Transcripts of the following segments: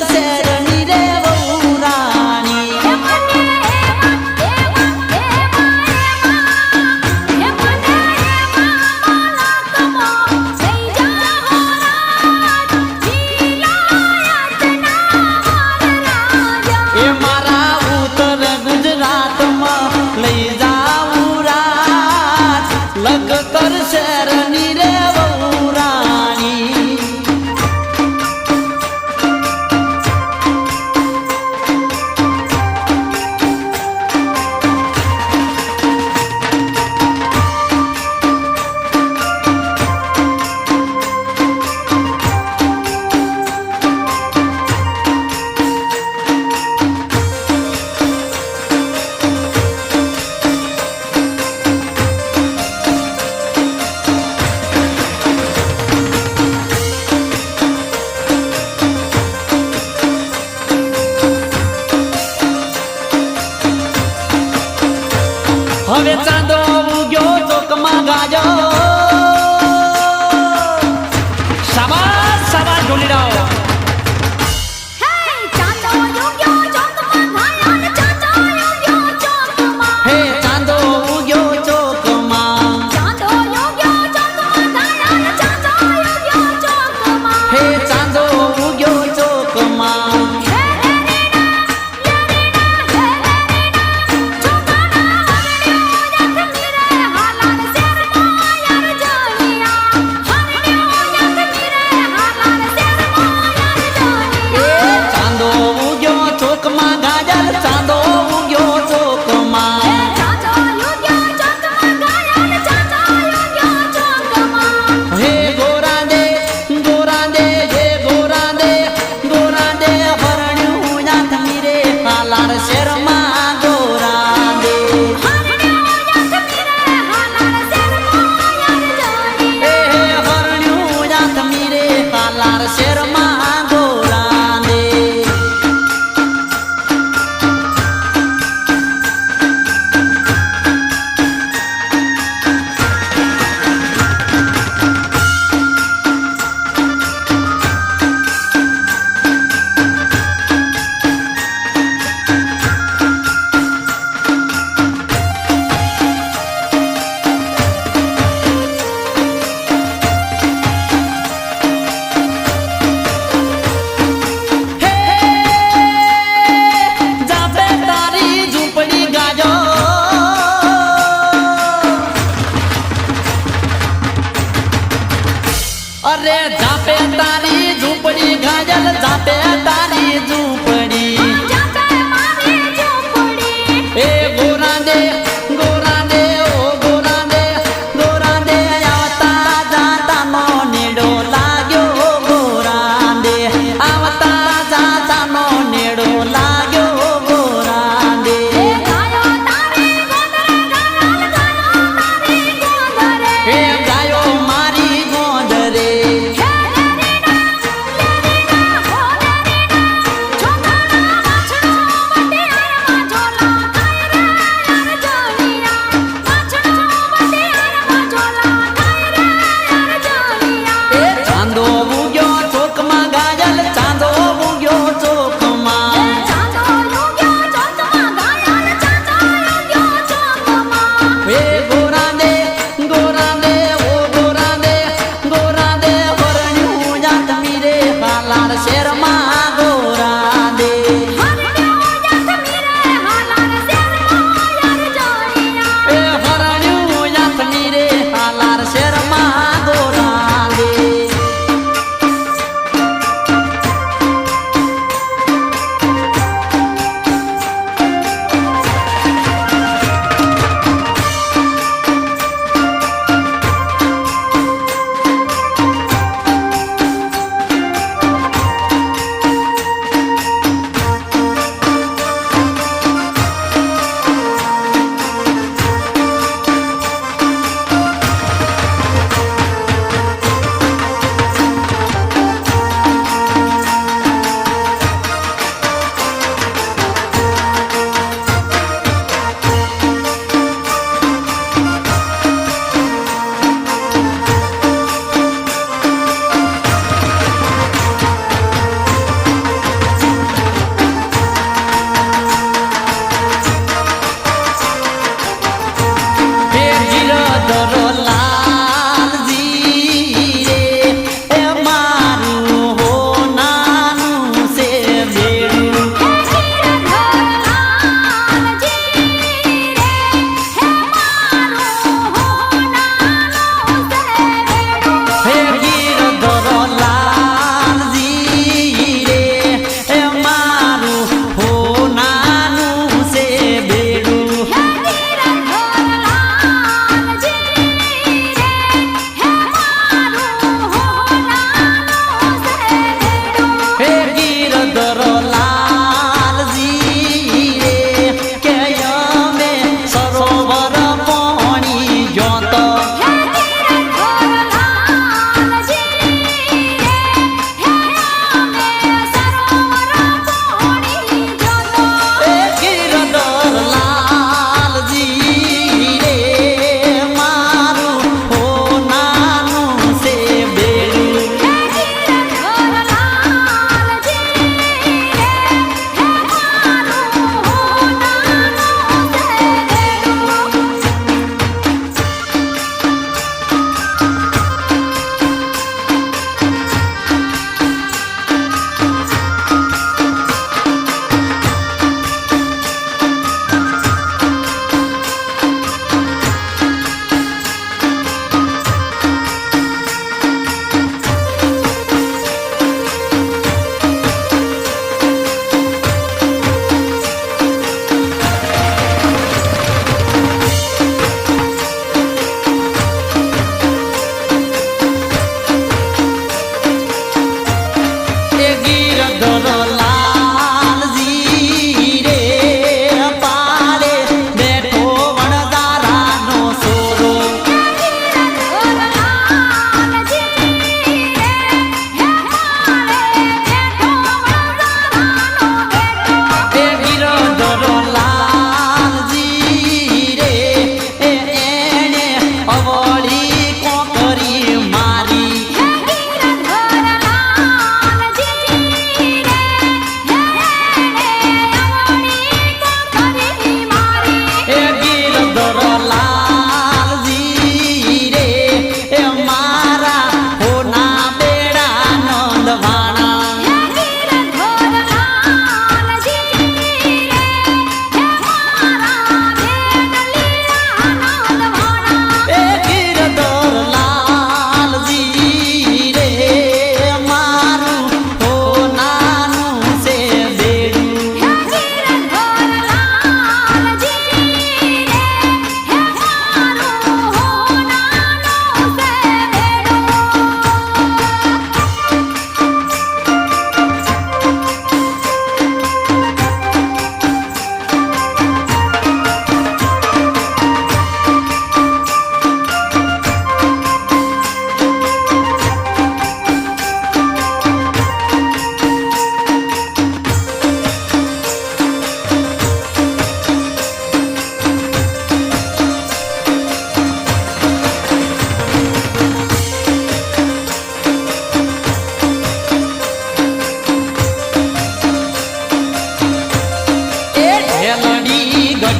શેરની રે વહુરાણી એ મારા ઉત્તર ગુજરાતમાં લઈ જાઉં રાજ લખતર શેરની રે વહુરાણી હવે ચાંદો ઉગ્યો ચોકમાં ગાજો શાબાશ શાબાશ ઢોલીડાઓ હે ચાંદો ઉગ્યો ચોકમાં હે ચાંદો ઉગ્યો ચોકમાં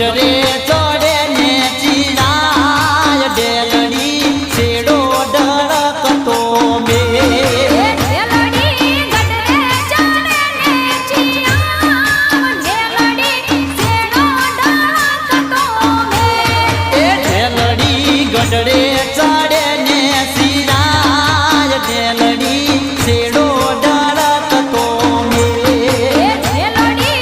ગઢરે ચડે ને ચીડાય ડેલડી છેડો ડળકતો બે ગઢડે ચડે ને સિરાય ડેલડી છેડો ડળકતો મે ડેલડી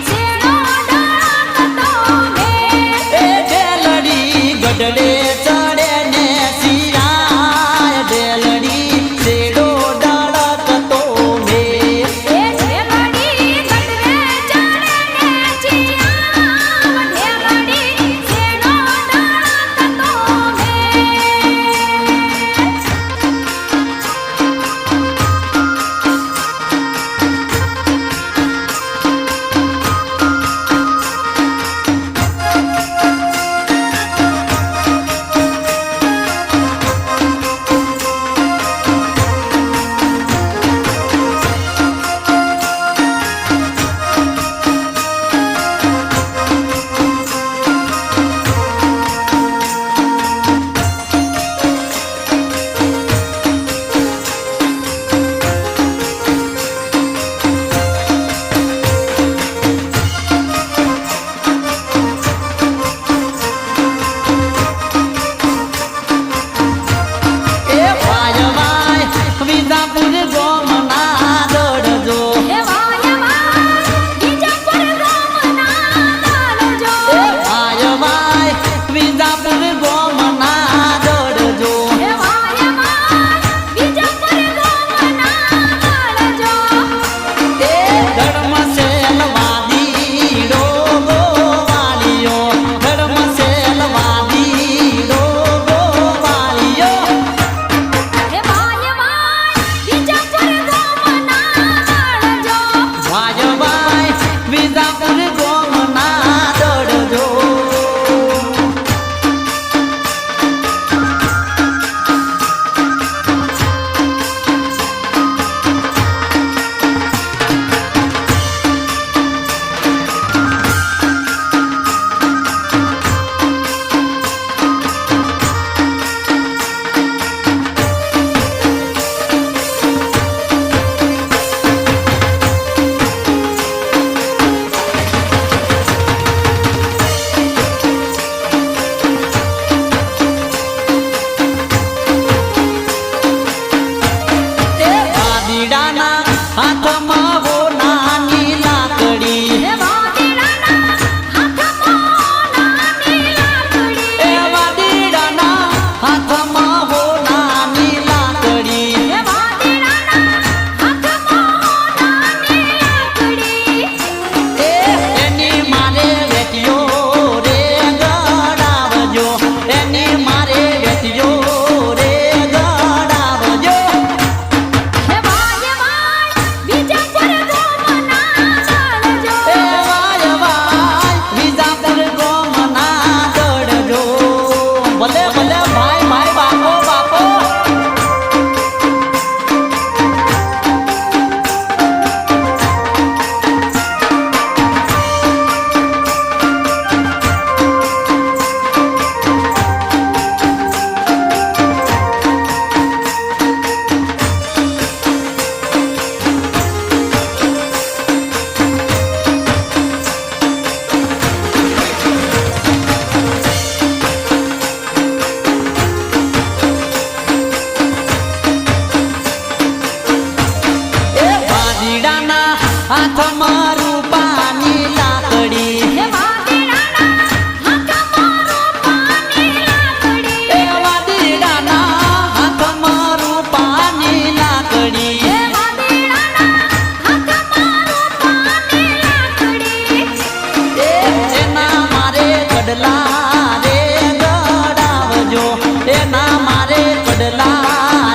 છેડો ડળકતો મે ગઢડે ચડે ને સિરાય ડેલડી છેડો ડળકતો મે હાથમાં રૂપાની લાકડી હે વાદળાના હાથમાં રૂપાની લાકડી એ વાદળાના હાથમાં રૂપાની લાકડી હે વાદળાના હાથમાં રૂપાની લાકડી એના મારે કડલા રે ગડાવજો એના મારે કડલા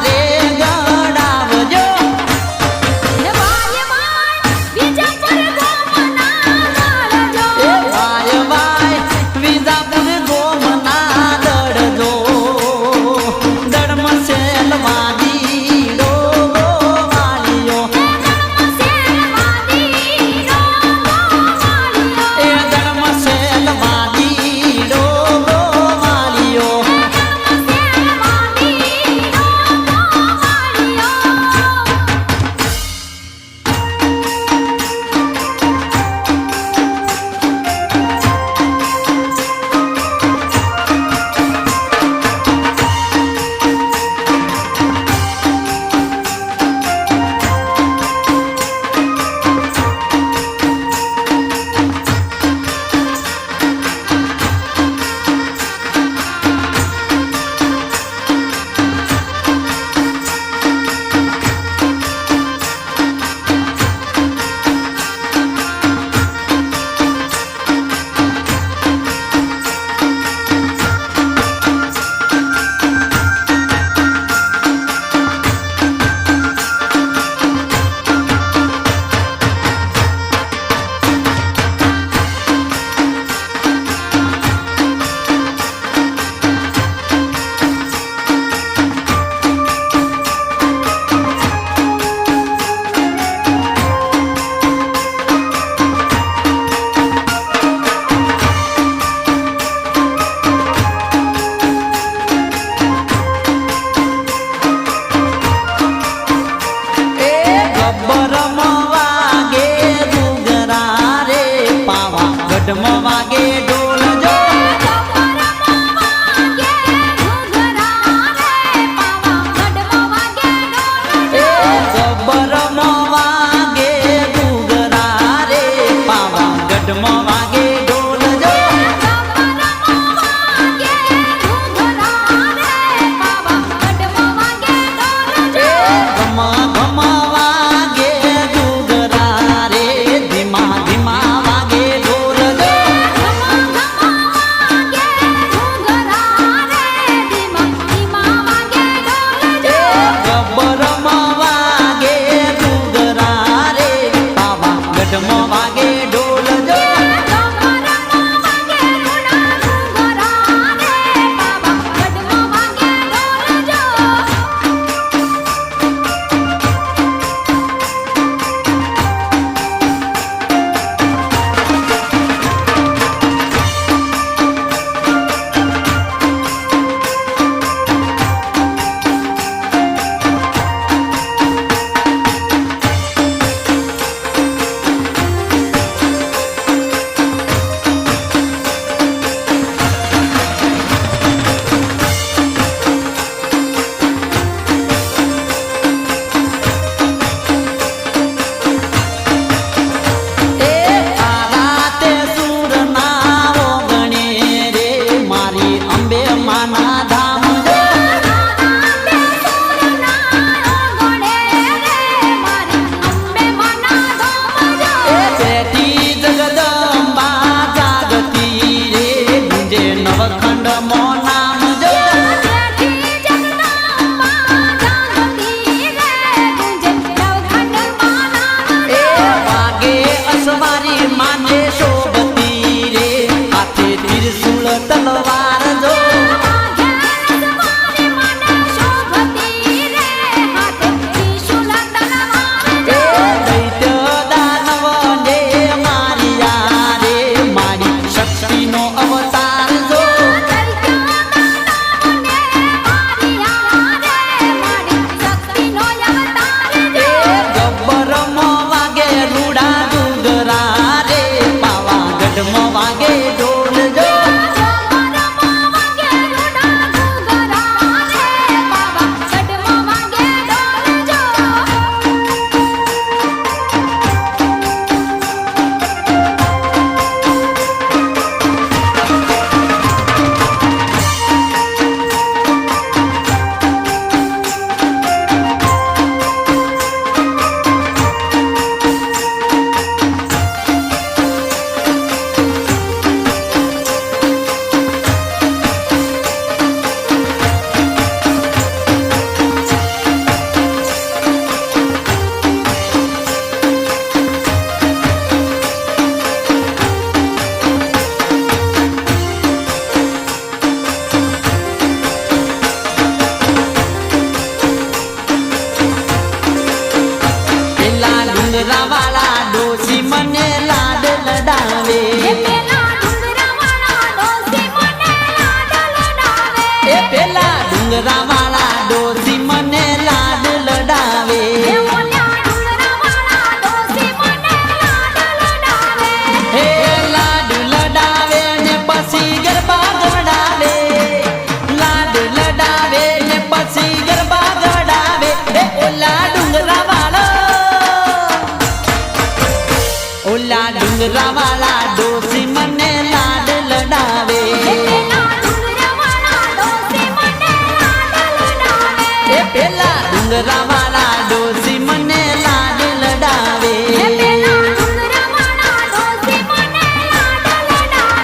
રે ગડાવજો હે વાય વાય બીજા પર ગોમના લડજો એ વાય વાય વિજાપુર ગોમના દડજો દડમસેલ વાદીડો વાલીઓ એ દડમસેલ વાદીડો વાલીઓ ગઢમાં વાગે ઢોલ જો ગબ્બરમાં વાગે ઘૂઘરા રે પાવા ગઢમાં વાગે ઢોલ જો ઘમા ઘમા વાગે ઘૂઘરા રે ધીમા ધીમા વાગે ઢોલ જો ગબ્બરમાં વાગે ઘૂઘરા રે પાવા ગઢમાં વાગે ઢોલ જો Thank you. ડુંગરા વાળા ડોસી મને લાડ લડાવે પેલા ડુંગરાવાળા ડોસી મને લાડ લડાવે એ પેલા ડુંગરા વાળા ડોસી મને લાડ લડાવે ઓલા ડુંગરાવાળા ડોસી મને લાડ લડાવે હે લાડ લડાવે ને પછી ગરબા ગડાવે લાડ લડાવે ને પછી ગરબા ગડાવે હે ઓલા ડુંગરા વાળા ઓલા ડુંગરા વાળા ડોસી મને લાડ લડાવે પેલા ડુંગરાવાળા ડોસી મને લાડ લડાવે એ પેલા ડુંગરા વાળા ડોસી મને લાડ લડાવે પેલા ડુંગરાવાળા ડોસી મને લાડ લડાવે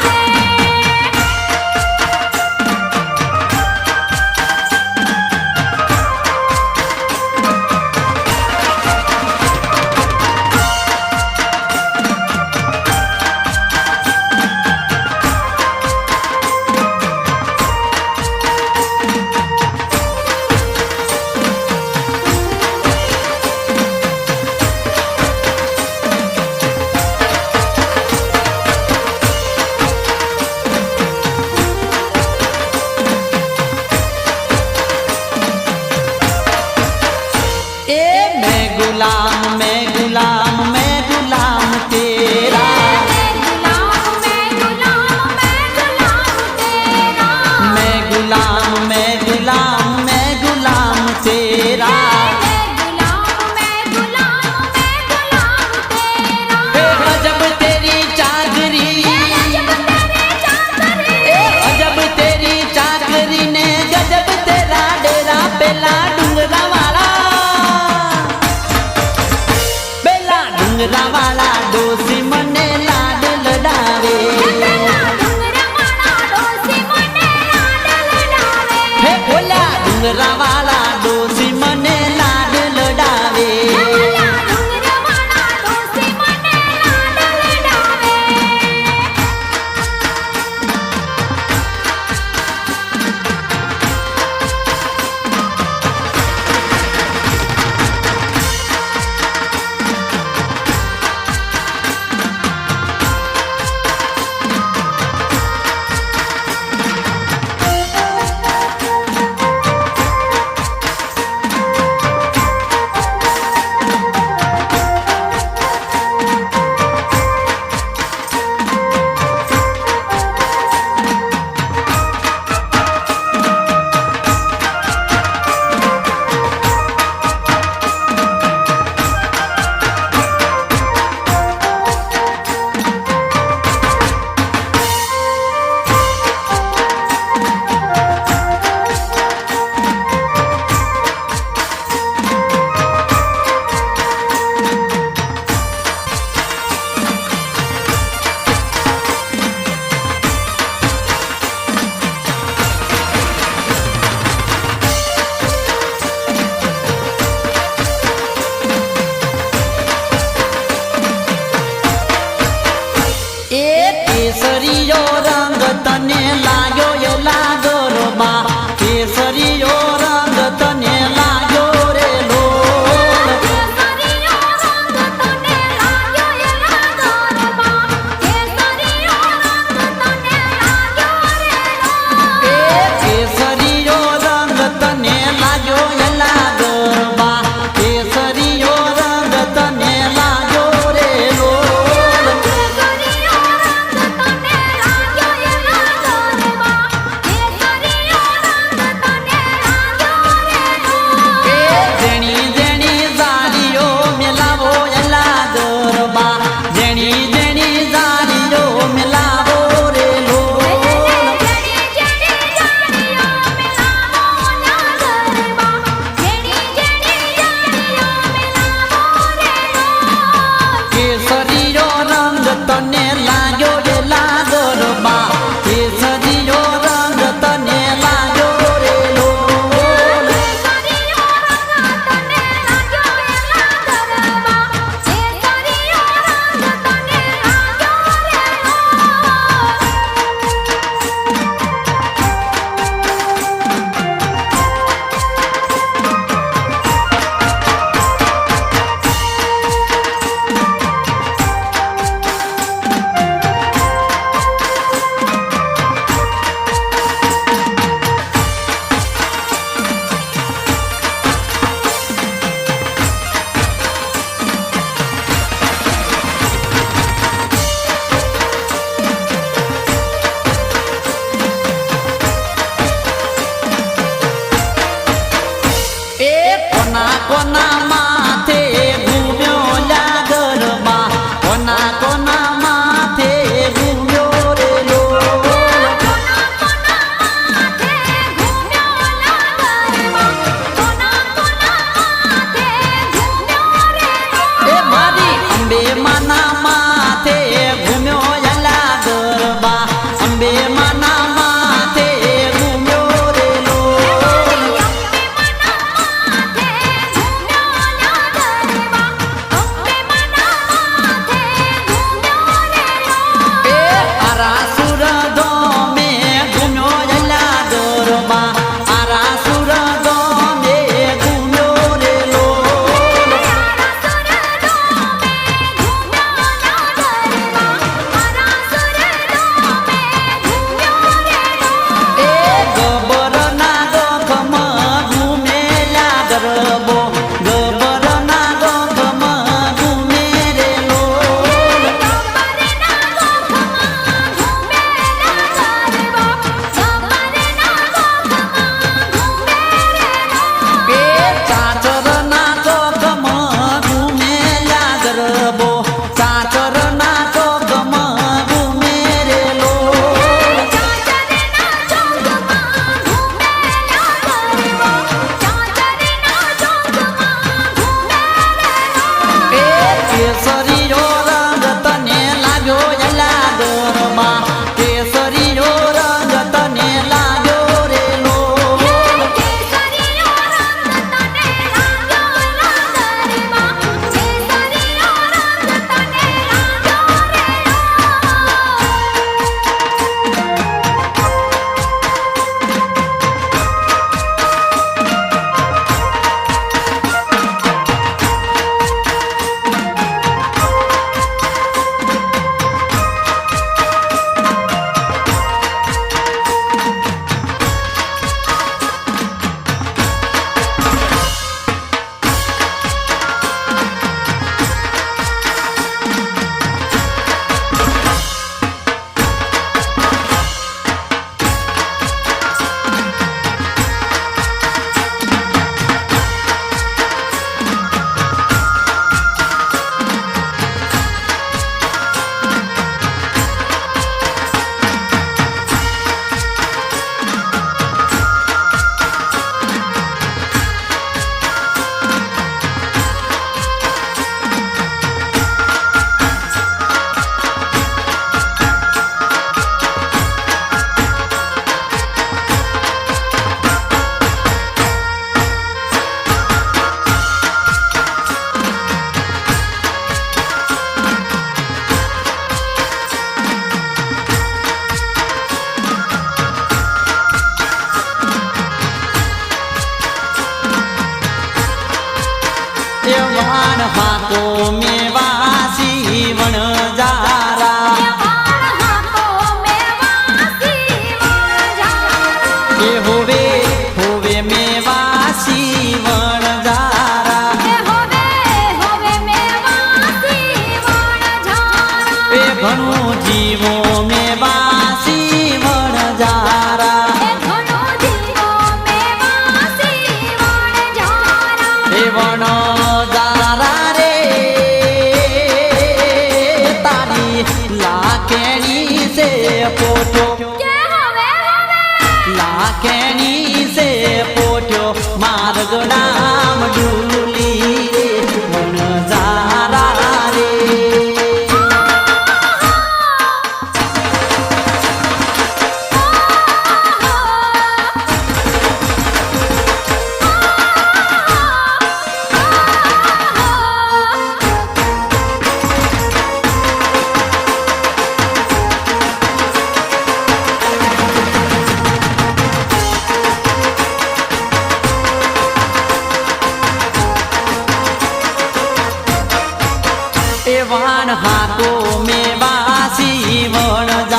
ए मैं गुलाम मैं गुलाम मैं गुलाम तेरा मैं गुलाम तेरा मैं गुलाम मैं गुलाम मैं गुलाम तेरा मैं गुलाम तेरा ए अजब तेरी चाकरी जब तेरे चाकरी ए अजब तेरी चाकरी ने गजब तेरा डेरा पेला डुंगरा वाला पेला डुंगरा वाला डोसी मने लाड लडावे પેલા ડુંગરાવાળા ડોસી મને લાડ લડાવે हे ओला डुंगरा वाला डोसी मने लाड लडावे ઓલા ડુંગરાવાળા ડોસી મને લાડ લડાવે અંબે માના માથે ઘૂમ્યો યલા ગરબા અંબે માના માથે ઘૂમ્યો રે લોલ એ આરાસુર ધોમે ઘૂમ્યો યલા ગરબા આરાસુર ધોમે ઘૂમ્યો રે લોલ એ ગબરના ગોખમાં ઘૂમેલા ગરબો ગબરના ગોખમાં ઘૂમે રે લોલ એ ચાચરના ગોખમાં ઘૂમેલા ગરબો ચાચરના ગોખમાં ઘૂમે રે લોલ એ કેસરીયો રંગ તને લાગ્યો યલા ગરબા કેસરીયો રંગ તને લાગ્યો રે લોલ વાણ હાકો મેવાસી વણજારા એ હોવે હોવે મેવાસી વણજારા એ ઘણું જીવો મેવાસી વણજારા એ વણજારા રે તારી લાકેણી સે પોઠો લાકેણી સે પોઠ્યો માર્ગડામ ડુલી રે વણજારા રે વાણ હાકો મેવાસી વણ